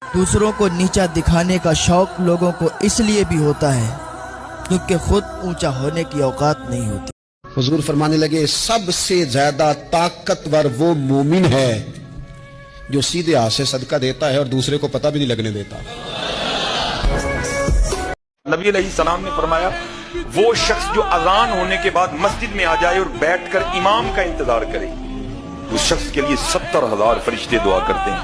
दूसरों को नीचा दिखाने का शौक लोगों को इसलिए भी होता है क्योंकि खुद ऊंचा होने की औकात नहीं होती। हुजूर फरमाने लगे, सबसे ज्यादा ताकतवर वो मोमिन है जो सीधे हाथ से सदका देता है और दूसरे को पता भी नहीं लगने देता। नबी अलैहिस्सलाम ने फरमाया, वो शख्स जो अजान होने के बाद मस्जिद में आ जाए और बैठकर इमाम का इंतजार करे, उस शख्स के लिए 70,000 फरिश्ते दुआ करते हैं।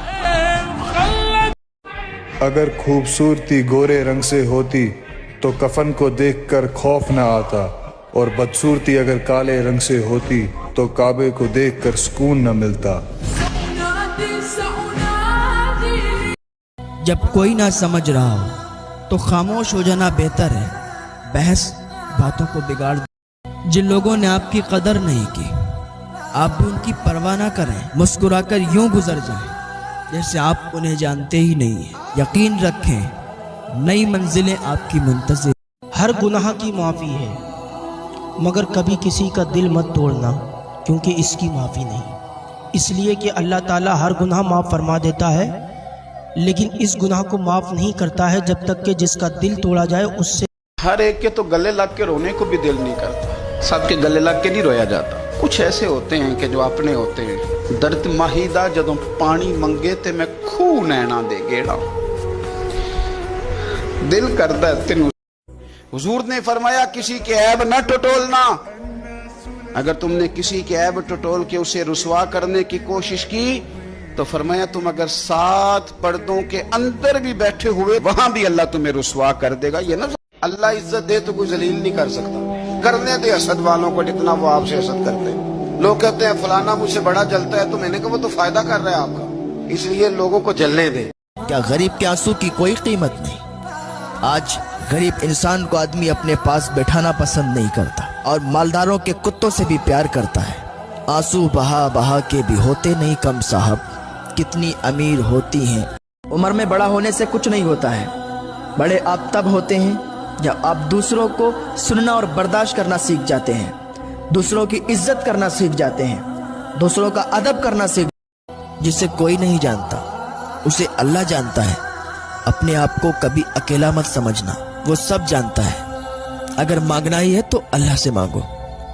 अगर खूबसूरती गोरे रंग से होती तो कफन को देखकर खौफ न आता, और बदसूरती अगर काले रंग से होती तो काबे को देखकर सुकून न मिलता। जब कोई ना समझ रहा हो तो खामोश हो जाना बेहतर है। बहस बातों को बिगाड़ दे। जिन लोगों ने आपकी कदर नहीं की, आप भी उनकी परवाह ना करें। मुस्कुराकर यूं गुजर जाएं जैसे आप उन्हें जानते ही नहीं हैं। यकीन रखें, नई मंजिलें आपकी मुंतज़िर। हर गुनाह की माफ़ी है, मगर कभी किसी का दिल मत तोड़ना, क्योंकि इसकी माफ़ी नहीं। इसलिए कि अल्लाह ताला हर गुनाह माफ़ फरमा देता है, लेकिन इस गुनाह को माफ़ नहीं करता है जब तक कि जिसका दिल तोड़ा जाए उससे। हर एक के तो गले लग के रोने को भी दिल नहीं करता, सबके गले लग के नहीं रोया जाता। कुछ ऐसे होते हैं कि जो अपने होते हैं। दर्द माहिदा जदों पानी मंगे ते मैं खूह नैना दे गेड़ा, दिल करदा तेनू। हुजूर ने फरमाया, किसी के ऐब न टटोलना। अगर तुमने किसी के ऐब टटोल के उसे रुसवा करने की कोशिश की तो फरमाया, तुम अगर 7 पर्दों के अंदर भी बैठे हुए वहां भी अल्लाह तुम्हें रुसवा कर देगा। ये ना, अल्लाह इज्जत दे तो कोई जलील नहीं कर सकता। करने दे हसद वालों को जितना वो आपसे हसद करते हैं। लोग कहते हैं फलाना मुझसे बड़ा जलता है, तो मैंने कहा वो तो फायदा कर रहा है आपका, इसलिए लोगों को जलने दे। क्या गरीब के आंसू की कोई कीमत नहीं? आज गरीब इंसान को आदमी अपने पास बैठाना पसंद नहीं करता और मालदारों के कुत्तों से भी प्यार करता है। आंसू बहा बहा के भी होते नहीं कम साहब, कितनी अमीर होती हैं। उम्र में बड़ा होने से कुछ नहीं होता है। बड़े आप तब होते हैं जब आप दूसरों को सुनना और बर्दाश्त करना सीख जाते हैं, दूसरों की इज्जत करना सीख जाते हैं, दूसरों का अदब करना सीख। जिसे कोई नहीं जानता उसे अल्लाह जानता है। अपने आप को कभी अकेला मत समझना, वो सब जानता है। अगर मांगना ही है तो अल्लाह से मांगो,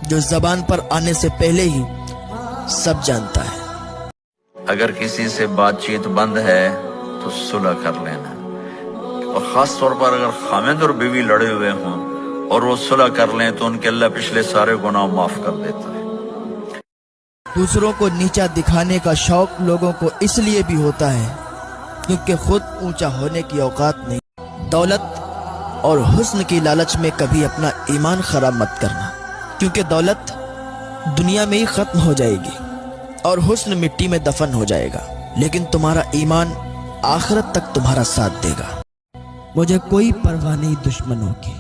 जो जबान पर आने से पहले ही सब जानता है। अगर किसी से बातचीत बंद है तो सुलह कर लेना, और खास तौर पर अगर खामिद और बीवी लड़े हुए हों और वो सुलह कर लें तो उनके अल्लाह पिछले सारे गुनाह माफ कर देता है। दूसरों को नीचा दिखाने का शौक लोगों को इसलिए भी होता है क्योंकि खुद ऊंचा होने की औकात नहीं। दौलत और हुस्न की लालच में कभी अपना ईमान खराब मत करना, क्योंकि दौलत दुनिया में ही खत्म हो जाएगी और हुस्न मिट्टी में दफन हो जाएगा, लेकिन तुम्हारा ईमान आखिरत तक तुम्हारा साथ देगा। मुझे कोई परवाह नहीं दुश्मनों की,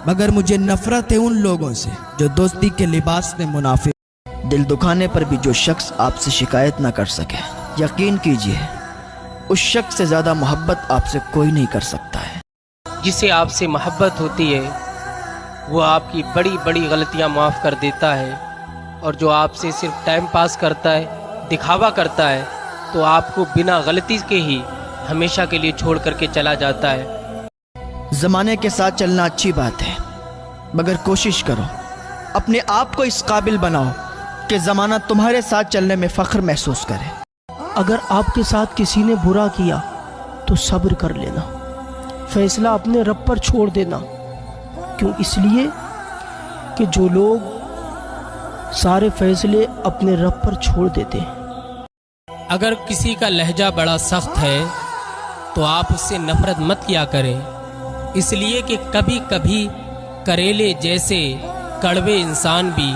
मगर मुझे नफरत है उन लोगों से जो दोस्ती के लिबास में मुनाफिक। दिल दुखाने पर भी जो शख्स आपसे शिकायत ना कर सके, यकीन कीजिए उस शख्स से ज्यादा मोहब्बत आपसे कोई नहीं कर सकता है। जिसे आपसे मोहब्बत होती है वो आपकी बड़ी बड़ी गलतियां माफ़ कर देता है, और जो आपसे सिर्फ टाइम पास करता है, दिखावा करता है, तो आपको बिना गलती के ही हमेशा के लिए छोड़ करके चला जाता है। ज़माने के साथ चलना अच्छी बात है, मगर कोशिश करो अपने आप को इस काबिल बनाओ कि ज़माना तुम्हारे साथ चलने में फ़ख्र महसूस करे। अगर आपके साथ किसी ने बुरा किया तो सब्र कर लेना, फैसला अपने रब पर छोड़ देना। क्यों? इसलिए कि जो लोग सारे फैसले अपने रब पर छोड़ देते हैं। अगर किसी का लहजा बड़ा सख्त है तो आप उससे नफरत मत किया करें, इसलिए कि कभी कभी करेले जैसे कड़वे इंसान भी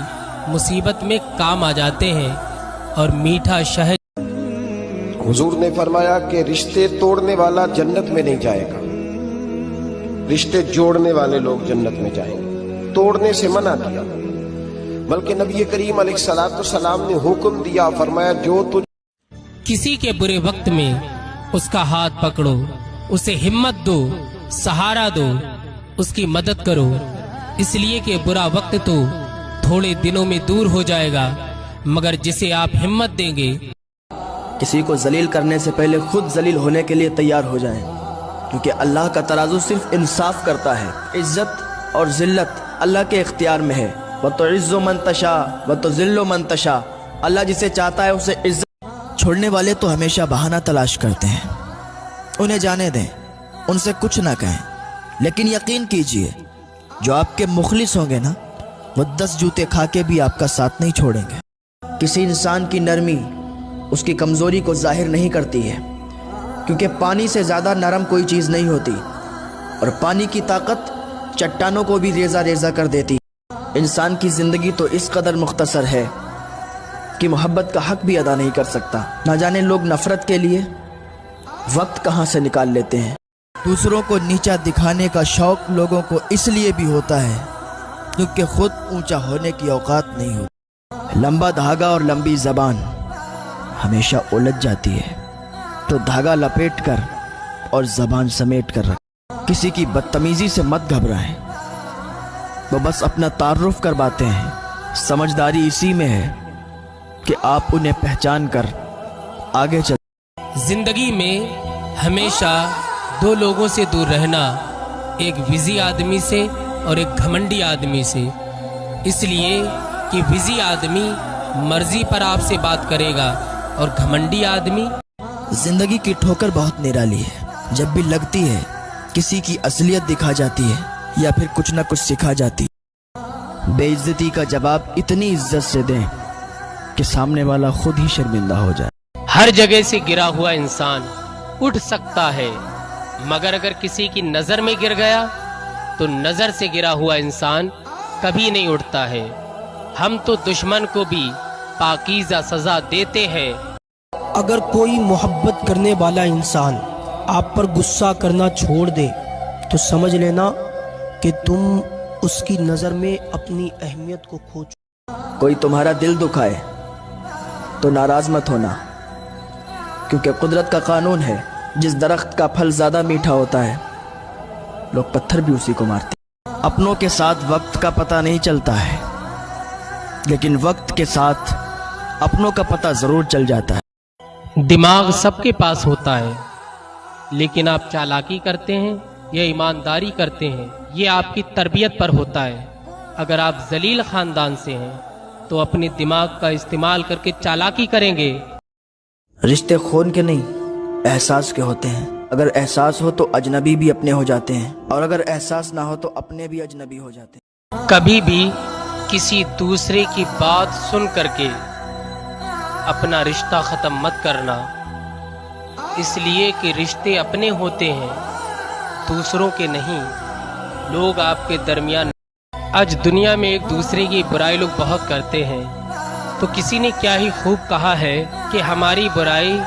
मुसीबत में काम आ जाते हैं, और मीठा शहद। हुजूर ने फरमाया कि रिश्ते तोड़ने वाला जन्नत में नहीं जाएगा, रिश्ते जोड़ने वाले लोग जन्नत में जाएंगे। तोड़ने से मना किया, बल्कि नबी करीम अलैहिस्सलाम ने हुक्म दिया, फरमाया जो तुझ किसी के बुरे वक्त में उसका हाथ पकड़ो, उसे हिम्मत दो, सहारा दो, उसकी मदद करो, इसलिए कि बुरा वक्त तो थोड़े दिनों में दूर हो जाएगा, मगर जिसे आप हिम्मत देंगे کسی کو ذلیل کرنے سے پہلے خود ذلیل ہونے کے لیے تیار ہو جائیں، کیونکہ اللہ کا ترازو صرف انصاف کرتا ہے۔ عزت اور ذلت اللہ کے اختیار میں ہے۔ وَتُعِزُّ مَن تَشَاءُ وَتُذِلُّ مَن تَشَاءُ، اللہ جسے چاہتا ہے اسے عزت۔ چھوڑنے والے تو ہمیشہ بہانہ تلاش کرتے ہیں، انہیں جانے دیں، ان سے کچھ نہ کہیں، لیکن یقین کیجئے جو آپ کے مخلص ہوں گے نا، وہ 10 جوتے کھا کے بھی آپ کا ساتھ نہیں چھوڑیں گے۔ کسی انسان کی نرمی اس کی کمزوری کو ظاہر نہیں کرتی ہے، کیونکہ پانی سے زیادہ نرم کوئی چیز نہیں ہوتی، اور پانی کی طاقت چٹانوں کو بھی ریزہ ریزہ کر دیتی ہے۔ انسان کی زندگی تو اس قدر مختصر ہے کہ محبت کا حق بھی ادا نہیں کر سکتا۔ نہ جانے لوگ نفرت کے لیے وقت کہاں سے نکال لیتے ہیں۔ دوسروں کو نیچا دکھانے کا شوق لوگوں کو اس لیے بھی ہوتا ہے کیونکہ خود اونچا ہونے کی اوقات نہیں ہوتی۔ لمبا دھاگا اور لمبی زبان ہمیشہ الجھ جاتی ہے، تو دھاگا لپیٹ کر اور زبان سمیٹ کر رکھ۔ کسی کی بدتمیزی سے مت گھبرائیں، وہ بس اپنا تعارف کرواتے ہیں۔ سمجھداری اسی میں ہے کہ آپ انہیں پہچان کر آگے چلیں۔ زندگی میں ہمیشہ 2 لوگوں سے دور رہنا، ایک وزی آدمی سے اور ایک گھمنڈی آدمی سے، اس لیے کہ وزی آدمی مرضی پر آپ سے بات کرے گا اور گھمنڈی آدمی۔ زندگی کی ٹھوکر بہت نرالی ہے، جب بھی لگتی ہے کسی کی اصلیت دکھا جاتی ہے یا پھر کچھ نہ کچھ سکھا جاتی ہے۔ بے عزتی کا جواب اتنی عزت سے دیں کہ سامنے والا خود ہی شرمندہ ہو جائے۔ ہر جگہ سے گرا ہوا انسان اٹھ سکتا ہے، مگر اگر کسی کی نظر میں گر گیا تو نظر سے گرا ہوا انسان کبھی نہیں اٹھتا ہے۔ ہم تو دشمن کو بھی پاکیزہ سزا دیتے ہیں۔ اگر کوئی محبت کرنے والا انسان آپ پر غصہ کرنا چھوڑ دے تو سمجھ لینا کہ تم اس کی نظر میں اپنی اہمیت کو کھو چکے۔ کوئی تمہارا دل دکھائے تو ناراض مت ہونا، کیونکہ قدرت کا قانون ہے، جس درخت کا پھل زیادہ میٹھا ہوتا ہے لوگ پتھر بھی اسی کو مارتے ہیں۔ اپنوں کے ساتھ وقت کا پتہ نہیں چلتا ہے، لیکن وقت کے ساتھ اپنوں کا پتہ ضرور چل جاتا ہے۔ دماغ سب کے پاس ہوتا ہے، لیکن آپ چالاکی کرتے ہیں یا ایمانداری کرتے ہیں، یہ آپ کی تربیت پر ہوتا ہے۔ اگر آپ ذلیل خاندان سے ہیں تو اپنے دماغ کا استعمال کر کے چالاکی کریں گے۔ رشتے خون کے نہیں، احساس کے ہوتے ہیں۔ اگر احساس ہو تو اجنبی بھی اپنے ہو جاتے ہیں، اور اگر احساس نہ ہو تو اپنے بھی اجنبی ہو جاتے ہیں۔ کبھی بھی کسی دوسرے کی بات سن کر کے اپنا رشتہ ختم مت کرنا، اس لیے کہ رشتے اپنے ہوتے ہیں، دوسروں کے نہیں۔ لوگ آپ کے درمیان آج دنیا میں ایک دوسرے کی برائی لوگ بہت کرتے ہیں، تو کسی نے کیا ہی خوب کہا ہے کہ ہماری برائی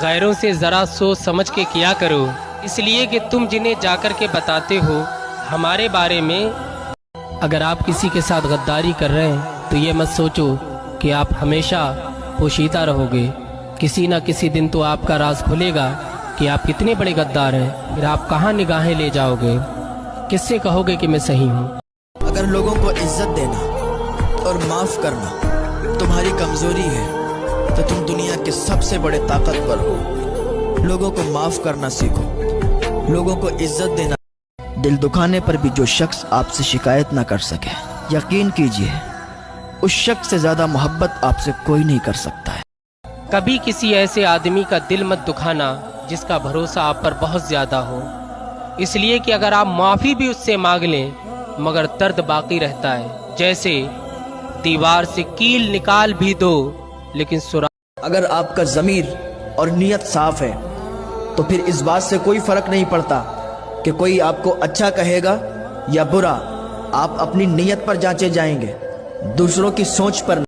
غیروں سے ذرا سوچ سمجھ کے کیا کرو، اس لیے کہ تم جنہیں جا کر کے بتاتے ہو ہمارے بارے میں، اگر آپ کسی کے ساتھ غداری کر رہے ہیں تو یہ مت سوچو کہ آپ ہمیشہ پوشیدہ رہو گے۔ کسی نہ کسی دن تو آپ کا راز کھلے گا کہ آپ کتنے بڑے غدار ہیں، پھر آپ کہاں نگاہیں لے جاؤ گے، کس سے کہو گے کہ میں صحیح ہوں۔ اگر لوگوں کو عزت دینا اور معاف کرنا تمہاری کمزوری ہے تو تم دنیا کے سب سے بڑے طاقتور ہو۔ لوگوں کو معاف کرنا سیکھو، لوگوں کو عزت دینا۔ دل دکھانے پر بھی جو شخص آپ سے شکایت نہ کر سکے، یقین کیجئے اس شخص سے زیادہ محبت آپ سے کوئی نہیں کر سکتا ہے۔ کبھی کسی ایسے آدمی کا دل مت دکھانا جس کا بھروسہ آپ پر بہت زیادہ ہو، اس لیے کہ اگر آپ معافی بھی اس سے مانگ لیں مگر درد باقی رہتا ہے۔ جیسے دیوار سے کیل نکال بھی دو لیکن سوراخ۔ اگر آپ کا ضمیر اور نیت صاف ہے تو پھر اس بات سے کوئی فرق نہیں پڑتا کہ کوئی آپ کو اچھا کہے گا یا برا۔ آپ اپنی نیت پر جانچے جائیں گے، دوسروں کی سوچ پر۔